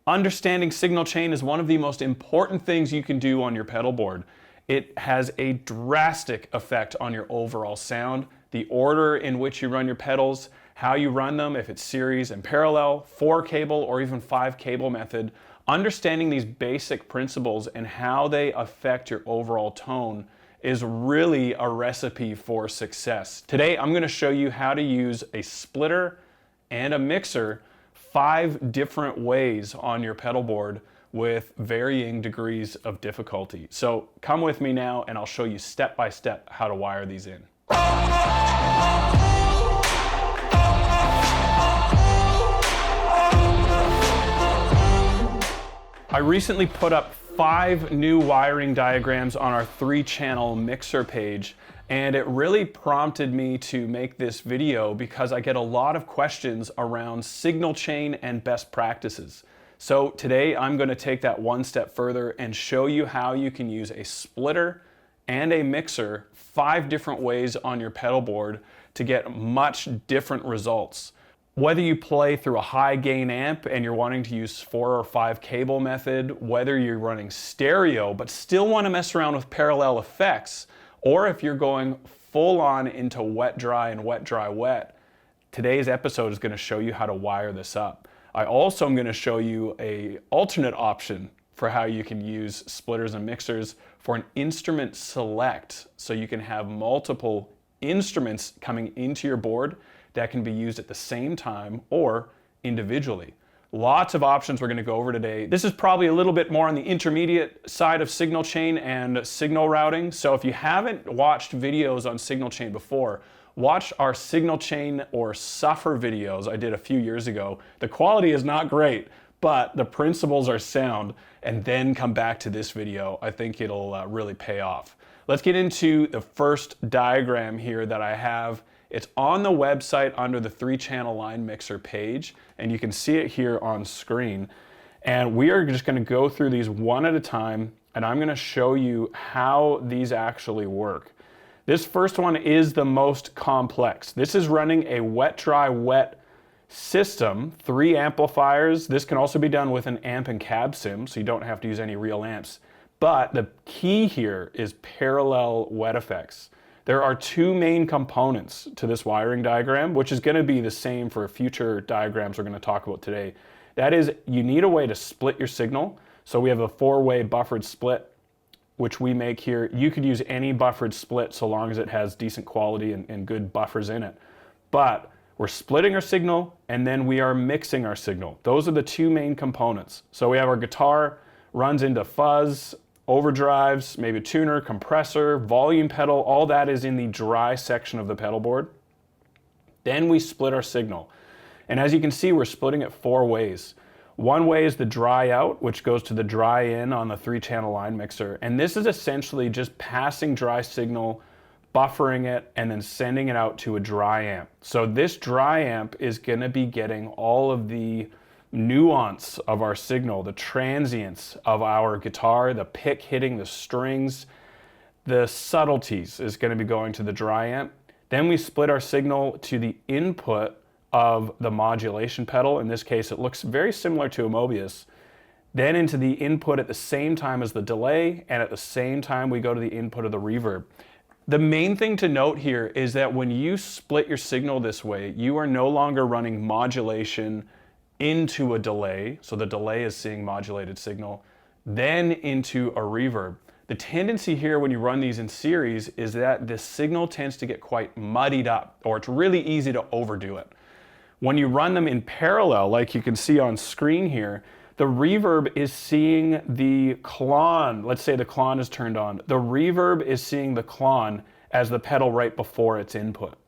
Understanding signal chain is one of the most important things you can do on your pedal board. It has a drastic effect on your overall sound, the order in which you run your pedals, how you run them, if it's series and parallel, 4-cable, or even 5-cable method. Understanding these basic principles and how they affect your overall tone is really a recipe for success. Today, I'm going to show you how to use a splitter and a mixer 5 different ways on your pedal board with varying degrees of difficulty. So come with me now and I'll show you step by step how to wire these in. I recently put up 5 new wiring diagrams on our 3-channel mixer page, and it really prompted me to make this video because I get a lot of questions around signal chain and best practices. So today I'm going to take that one step further and show you how you can use a splitter and a mixer 5 different ways on your pedal board to get much different results. Whether you play through a high gain amp and you're wanting to use 4 or 5 cable method, whether you're running stereo but still want to mess around with parallel effects, or if you're going full on into wet dry and wet dry wet, today's episode is going to show you how to wire this up. I also am going to show you an alternate option for how you can use splitters and mixers for an instrument select, so you can have multiple instruments coming into your board that can be used at the same time or individually. Lots of options we're going to go over today. This is probably a little bit more on the intermediate side of signal chain and signal routing. So if you haven't watched videos on signal chain before, watch our signal chain or suffer videos I did a few years ago. The quality is not great, but the principles are sound, and then come back to this video. I think it'll really pay off. Let's get into the first diagram here that I have. It's on the website under the 3-channel line mixer page, and you can see it here on screen. And we are just going to go through these one at a time, and I'm going to show you how these actually work. This first one is the most complex. This is running a wet dry wet system, 3 amplifiers. This can also be done with an amp and cab sim, so you don't have to use any real amps. But the key here is parallel wet effects. There are 2 main components to this wiring diagram, which is going to be the same for future diagrams we're going to talk about today. That is, you need a way to split your signal. So we have a 4-way buffered split, which we make here. You could use any buffered split so long as it has decent quality and good buffers in it. But we're splitting our signal and then we are mixing our signal. Those are the 2 main components. So we have our guitar runs into fuzz, overdrives, maybe a tuner, compressor, volume pedal, all that is in the dry section of the pedal board. Then we split our signal. And as you can see, we're splitting it 4 ways. One way is the dry out, which goes to the dry in on the 3-channel line mixer. And this is essentially just passing dry signal, buffering it, and then sending it out to a dry amp. So this dry amp is going to be getting all of the nuance of our signal, the transients of our guitar, the pick hitting the strings, the subtleties is going to be going to the dry amp. Then we split our signal to the input of the modulation pedal. In this case, it looks very similar to a Mobius. Then into the input at the same time as the delay, and at the same time we go to the input of the reverb. The main thing to note here is that when you split your signal this way, you are no longer running modulation into a delay, so the delay is seeing modulated signal, then into a reverb. The tendency here when you run these in series is that the signal tends to get quite muddied up, or it's really easy to overdo it. When you run them in parallel, like you can see on screen here, the reverb is seeing the clon. Let's say the clon is turned on. The reverb is seeing the clon as the pedal right before its input.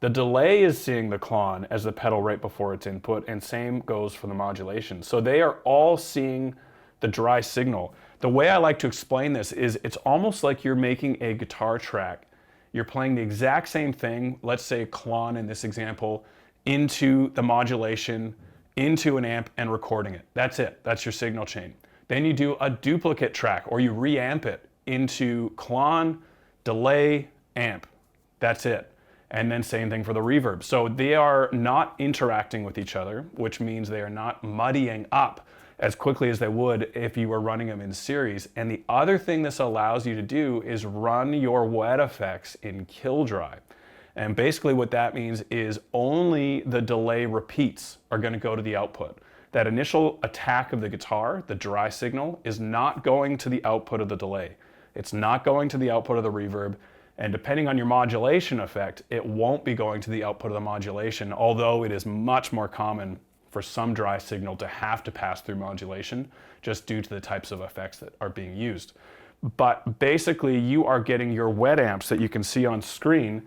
The delay is seeing the clon as the pedal right before its input, and same goes for the modulation. So they are all seeing the dry signal. The way I like to explain this is it's almost like you're making a guitar track. You're playing the exact same thing, let's say clon in this example, into the modulation, into an amp, and recording it. That's it. That's your signal chain. Then you do a duplicate track, or you reamp it into clon, delay, amp. That's it. And then same thing for the reverb. So they are not interacting with each other, which means they are not muddying up as quickly as they would if you were running them in series. And the other thing this allows you to do is run your wet effects in kill dry. And basically what that means is only the delay repeats are going to go to the output. That initial attack of the guitar, the dry signal, is not going to the output of the delay. It's not going to the output of the reverb. And depending on your modulation effect, it won't be going to the output of the modulation, although it is much more common for some dry signal to have to pass through modulation just due to the types of effects that are being used. But basically you are getting your wet amps that you can see on screen.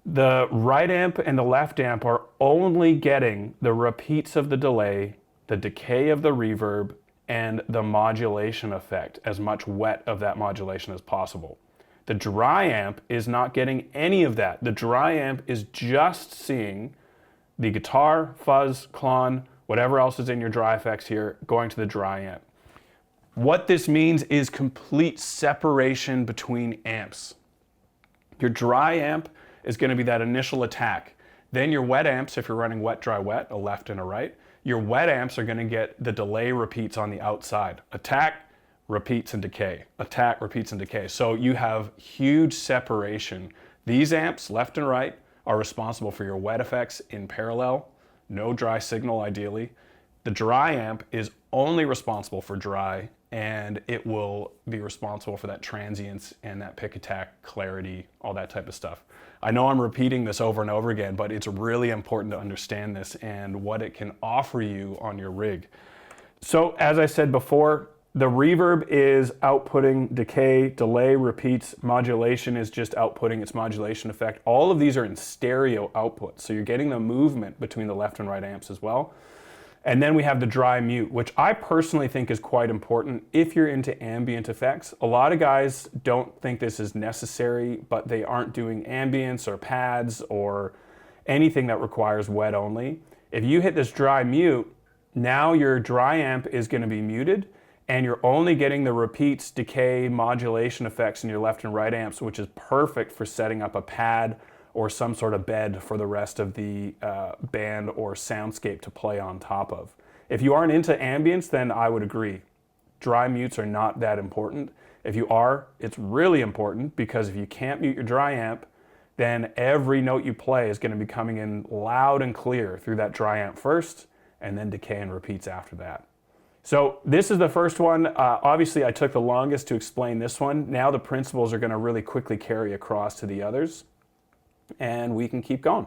The right amp and the left amp are only getting the repeats of the delay, the decay of the reverb, and the modulation effect, as much wet of that modulation as possible. The dry amp is not getting any of that. The dry amp is just seeing the guitar, fuzz, clon, whatever else is in your dry effects here, going to the dry amp. What this means is complete separation between amps. Your dry amp is going to be that initial attack. Then your wet amps, if you're running wet, dry, wet, a left and a right, your wet amps are going to get the delay repeats on the outside. Attack, repeats and decay. Attack, repeats and decay. So you have huge separation. These amps, left and right, are responsible for your wet effects in parallel. No dry signal ideally. The dry amp is only responsible for dry, and it will be responsible for that transience and that pick attack, clarity, all that type of stuff. I know I'm repeating this over and over again, but it's really important to understand this and what it can offer you on your rig. So as I said before, the reverb is outputting decay, delay, repeats, modulation is just outputting its modulation effect. All of these are in stereo output, so you're getting the movement between the left and right amps as well. And then we have the dry mute, which I personally think is quite important if you're into ambient effects. A lot of guys don't think this is necessary, but they aren't doing ambience or pads or anything that requires wet only. If you hit this dry mute, now your dry amp is going to be muted, and you're only getting the repeats, decay, modulation effects in your left and right amps, which is perfect for setting up a pad or some sort of bed for the rest of the band or soundscape to play on top of. If you aren't into ambience, then I would agree. Dry mutes are not that important. If you are, it's really important, because if you can't mute your dry amp, then every note you play is going to be coming in loud and clear through that dry amp first, and then decay and repeats after that. So this is the first one. Obviously I took the longest to explain this one. Now the principles are going to really quickly carry across to the others, and we can keep going.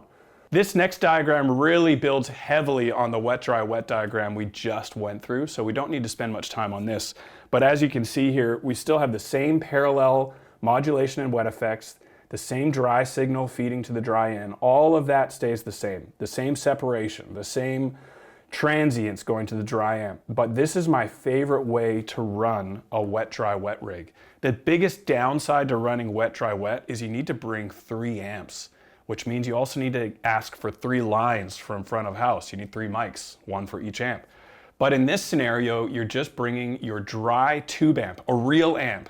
This next diagram really builds heavily on the wet, dry, wet diagram we just went through, so we don't need to spend much time on this. But as you can see here, we still have the same parallel modulation and wet effects, the same dry signal feeding to the dry in. All of that stays the same separation, the same transients going to the dry amp. But this is my favorite way to run a wet, dry, wet rig. The biggest downside to running wet, dry, wet is you need to bring 3 amps, which means you also need to ask for 3 lines from front of house. You need 3 mics, 1 for each amp. But in this scenario, you're just bringing your dry tube amp, a real amp.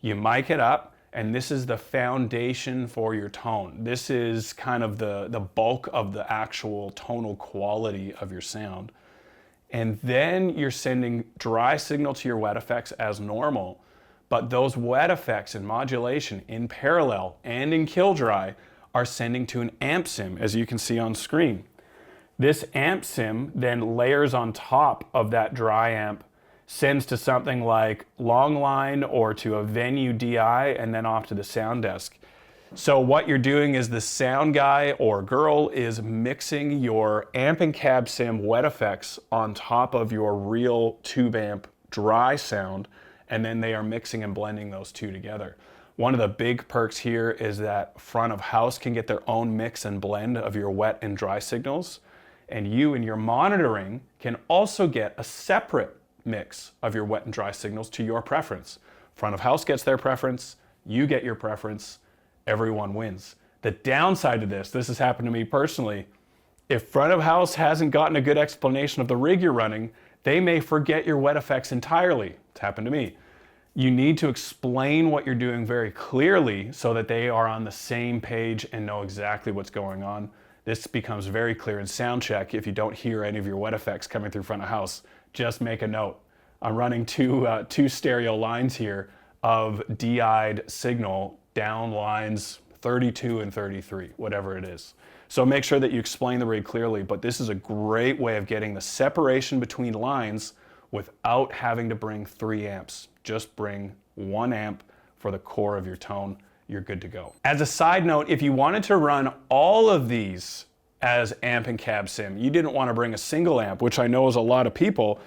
You mic it up, and this is the foundation for your tone. This is kind of the bulk of the actual tonal quality of your sound. And then you're sending dry signal to your wet effects as normal, but those wet effects and modulation in parallel and in kill dry are sending to an amp sim, as you can see on screen. This amp sim then layers on top of that dry amp, sends to something like Longline or to a Venue DI, and then off to the sound desk. So what you're doing is the sound guy or girl is mixing your amp and cab sim wet effects on top of your real tube amp dry sound, and then they are mixing and blending those two together. One of the big perks here is that front of house can get their own mix and blend of your wet and dry signals, and you and your monitoring can also get a separate mix of your wet and dry signals to your preference. Front of house gets their preference, you get your preference, everyone wins. The downside to this has happened to me personally. If front of house hasn't gotten a good explanation of the rig you're running, they may forget your wet effects entirely. It's happened to me. You need to explain what you're doing very clearly so that they are on the same page and know exactly what's going on. This becomes very clear in sound check if you don't hear any of your wet effects coming through front of house. just make a note. I'm running two stereo lines here of DI'd signal down lines 32 and 33, whatever it is. So make sure that you explain the rig clearly, but this is a great way of getting the separation between lines without having to bring 3 amps. Just bring 1 amp for the core of your tone. You're good to go. As a side note, if you wanted to run all of these as amp and cab sim, you didn't want to bring a single amp, which I know is a lot of people,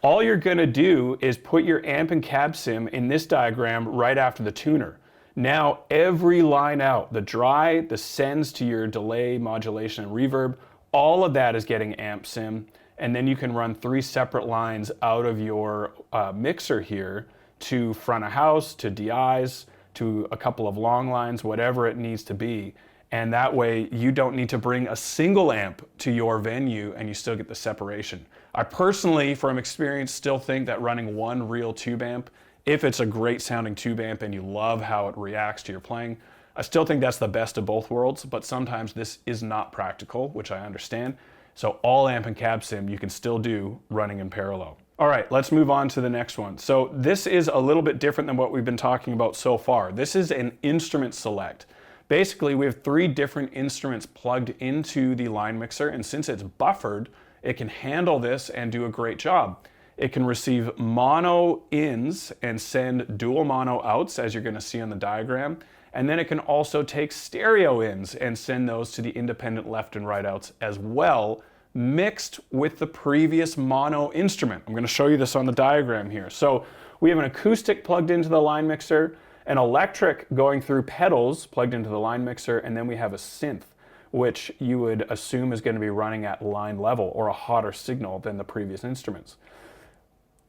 all you're gonna do is put your amp and cab sim in this diagram right after the tuner. Now every line out, the dry, the sends to your delay, modulation, and reverb, all of that is getting amp sim, and then you can run 3 separate lines out of your mixer here to front of house, to DIs, to a couple of long lines, whatever it needs to be. And that way you don't need to bring a single amp to your venue and you still get the separation. I personally, from experience, still think that running one real tube amp, if it's a great sounding tube amp and you love how it reacts to your playing, I still think that's the best of both worlds, but sometimes this is not practical, which I understand. So all amp and cab sim you can still do running in parallel. All right, let's move on to the next one. So this is a little bit different than what we've been talking about so far. This is an instrument select. Basically, we have 3 different instruments plugged into the line mixer, and since it's buffered, it can handle this and do a great job. It can receive mono ins and send dual mono outs, as you're gonna see on the diagram. And then it can also take stereo ins and send those to the independent left and right outs as well, mixed with the previous mono instrument. I'm gonna show you this on the diagram here. So we have an acoustic plugged into the line mixer, an electric going through pedals plugged into the line mixer, and then we have a synth, which you would assume is going to be running at line level or a hotter signal than the previous instruments.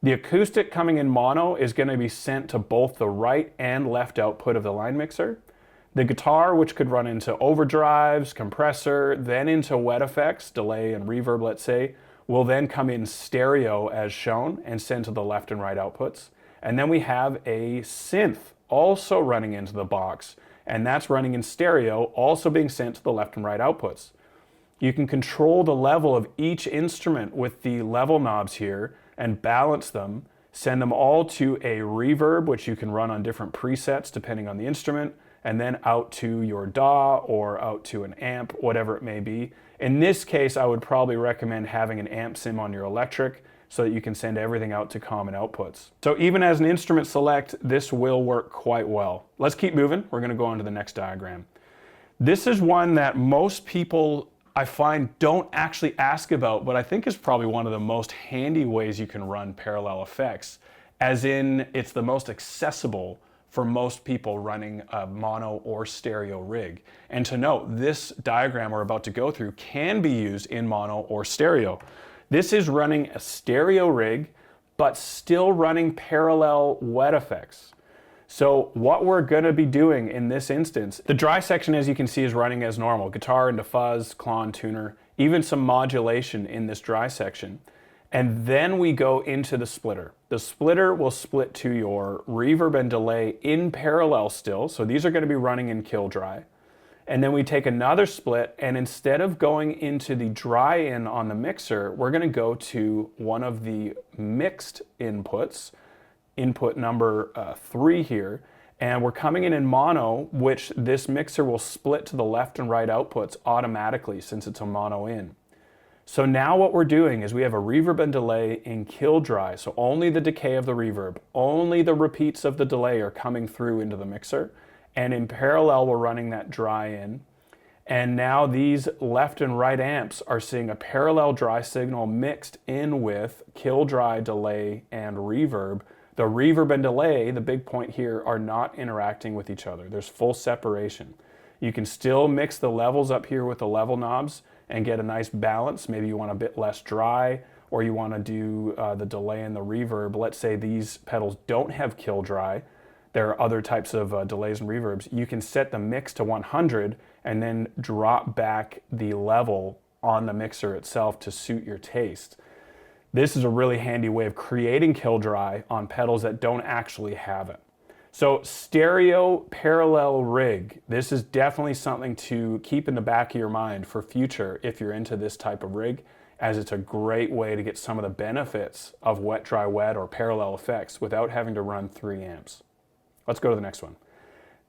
The acoustic coming in mono is going to be sent to both the right and left output of the line mixer. The guitar, which could run into overdrives, compressor, then into wet effects, delay and reverb, let's say, will then come in stereo as shown and send to the left and right outputs. And then we have a synth also running into the box, and that's running in stereo, also being sent to the left and right outputs. You can control the level of each instrument with the level knobs here and balance them, send them all to a reverb, which you can run on different presets depending on the instrument, and then out to your DAW or out to an amp, whatever it may be. In this case, I would probably recommend having an amp sim on your electric so that you can send everything out to common outputs. So even as an instrument select, this will work quite well. Let's keep moving. We're gonna go on to the next diagram. This is one that most people I find don't actually ask about, but I think is probably one of the most handy ways you can run parallel effects, as in it's the most accessible for most people running a mono or stereo rig. And to note, this diagram we're about to go through can be used in mono or stereo. This is running a stereo rig, but still running parallel wet effects. So what we're gonna be doing in this instance, the dry section, as you can see, is running as normal. Guitar into fuzz, clone, tuner, even some modulation in this dry section. And then we go into the splitter. The splitter will split to your reverb and delay in parallel still. So these are gonna be running in kill dry. And then we take another split, and instead of going into the dry in on the mixer, we're gonna go to one of the mixed inputs, input number 3 here, and we're coming in mono, which this mixer will split to the left and right outputs automatically since it's a mono in. So now what we're doing is we have a reverb and delay in kill dry, so only the decay of the reverb, only the repeats of the delay are coming through into the mixer. And in parallel, we're running that dry in. And now these left and right amps are seeing a parallel dry signal mixed in with kill dry, delay, and reverb. The reverb and delay, the big point here, are not interacting with each other. There's full separation. You can still mix the levels up here with the level knobs and get a nice balance. Maybe you want a bit less dry, or you want to do the delay and the reverb. Let's say these pedals don't have kill dry. There are other types of delays and reverbs. You can set the mix to 100 and then drop back the level on the mixer itself to suit your taste. This is a really handy way of creating kill dry on pedals that don't actually have it. So stereo parallel rig, this is definitely something to keep in the back of your mind for future if you're into this type of rig. as it's a great way to get some of the benefits of wet, dry, wet, or parallel effects without having to run 3 amps. Let's go to the next one.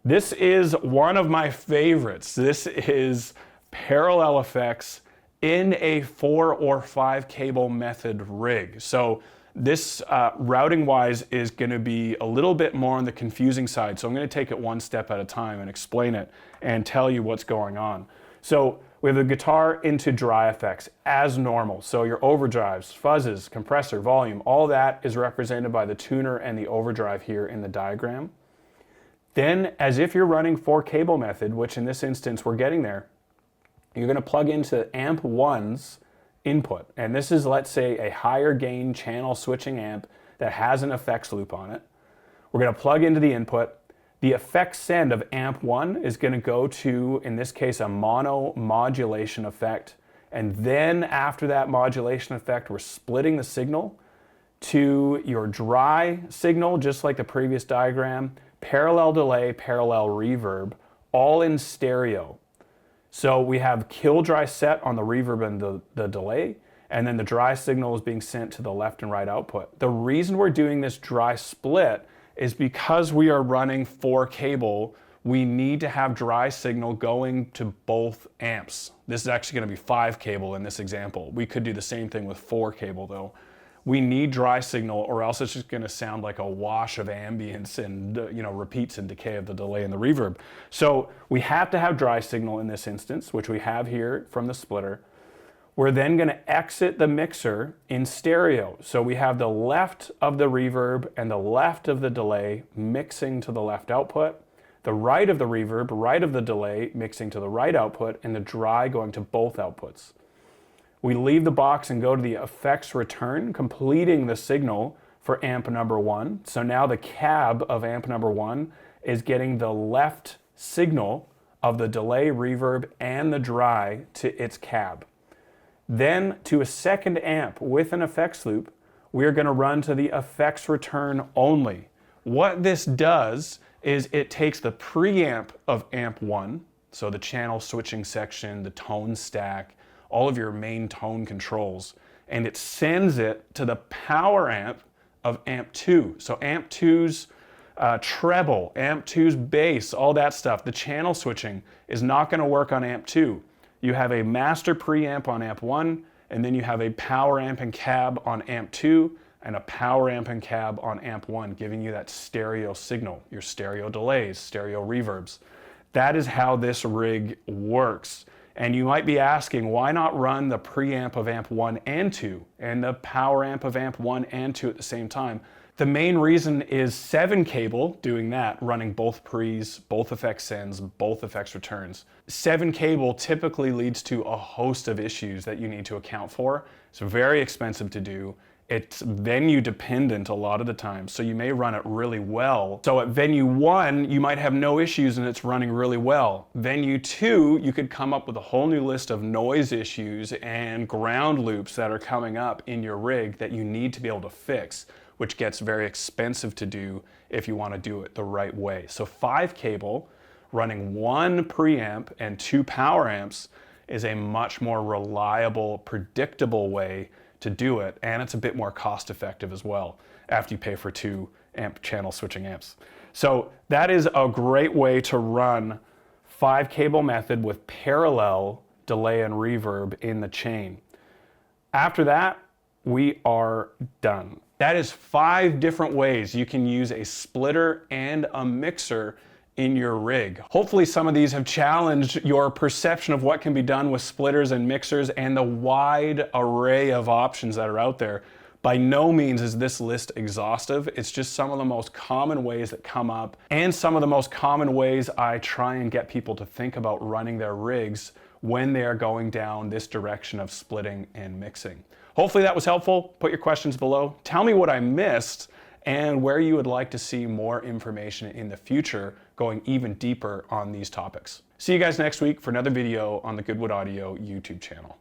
This is one of my favorites. This is parallel effects in a 4 or 5 cable method rig. So this routing wise is going to be a little bit more on the confusing side. So I'm going to take it one step at a time and explain it and tell you what's going on. So we have the guitar into dry effects as normal. So your overdrives, fuzzes, compressor, volume, all that is represented by the tuner and the overdrive here in the diagram. Then, as if you're running 4 cable method, which in this instance we're getting there, you're going to plug into amp 1's input. And this is, let's say, a higher gain channel switching amp that has an effects loop on it. We're going to plug into the input. The effects send of amp 1 is going to go to, in this case, a mono modulation effect. And then after that modulation effect, we're splitting the signal to your dry signal, just like the previous diagram, parallel delay, parallel reverb, all in stereo. So we have kill dry set on the reverb and the delay, and then the dry signal is being sent to the left and right output. The reason we're doing this dry split is because we are running 4 cable, we need to have dry signal going to both amps. This is actually going to be 5 cable in this example. We could do the same thing with 4 cable though. We need dry signal, or else it's just going to sound like a wash of ambience and repeats and decay of the delay and the reverb. So we have to have dry signal in this instance, which we have here from the splitter. We're then going to exit the mixer in stereo. So we have the left of the reverb and the left of the delay mixing to the left output, the right of the reverb, right of the delay mixing to the right output, and the dry going to both outputs. We leave the box and go to the effects return, completing the signal for amp number 1. So now the cab of amp number 1 is getting the left signal of the delay, reverb, and the dry to its cab. Then to a second amp with an effects loop, we are going to run to the effects return only. What this does is it takes the preamp of amp 1, so the channel switching section, the tone stack, all of your main tone controls, and it sends it to the power amp of amp 2. So amp 2's treble, amp 2's bass, all that stuff, the channel switching is not going to work on amp 2. You have a master preamp on amp 1, and then you have a power amp and cab on amp 2, and a power amp and cab on amp 1, giving you that stereo signal, your stereo delays, stereo reverbs. That is how this rig works. And you might be asking, why not run the preamp of amp 1 and 2 and the power amp of amp 1 and 2 at the same time? The main reason is 7 cable doing that, running both pre's, both effects sends, both effects returns. 7 cable typically leads to a host of issues that you need to account for. It's very expensive to do. It's venue dependent a lot of the time, so you may run it really well. So at venue 1, you might have no issues and it's running really well. Venue 2, you could come up with a whole new list of noise issues and ground loops that are coming up in your rig that you need to be able to fix, which gets very expensive to do if you want to do it the right way. So 5 cable running 1 preamp and 2 power amps is a much more reliable, predictable way to do it, and it's a bit more cost effective as well after you pay for 2 amp channel switching amps. So that is a great way to run 5 cable method with parallel delay and reverb in the chain. After that, we are done. That is 5 different ways you can use a splitter and a mixer in your rig. Hopefully some of these have challenged your perception of what can be done with splitters and mixers and the wide array of options that are out there. By no means is this list exhaustive. It's just some of the most common ways that come up and some of the most common ways I try and get people to think about running their rigs when they are going down this direction of splitting and mixing. Hopefully that was helpful. Put your questions below. Tell me what I missed and where you would like to see more information in the future going even deeper on these topics. See you guys next week for another video on the Goodwood Audio YouTube channel.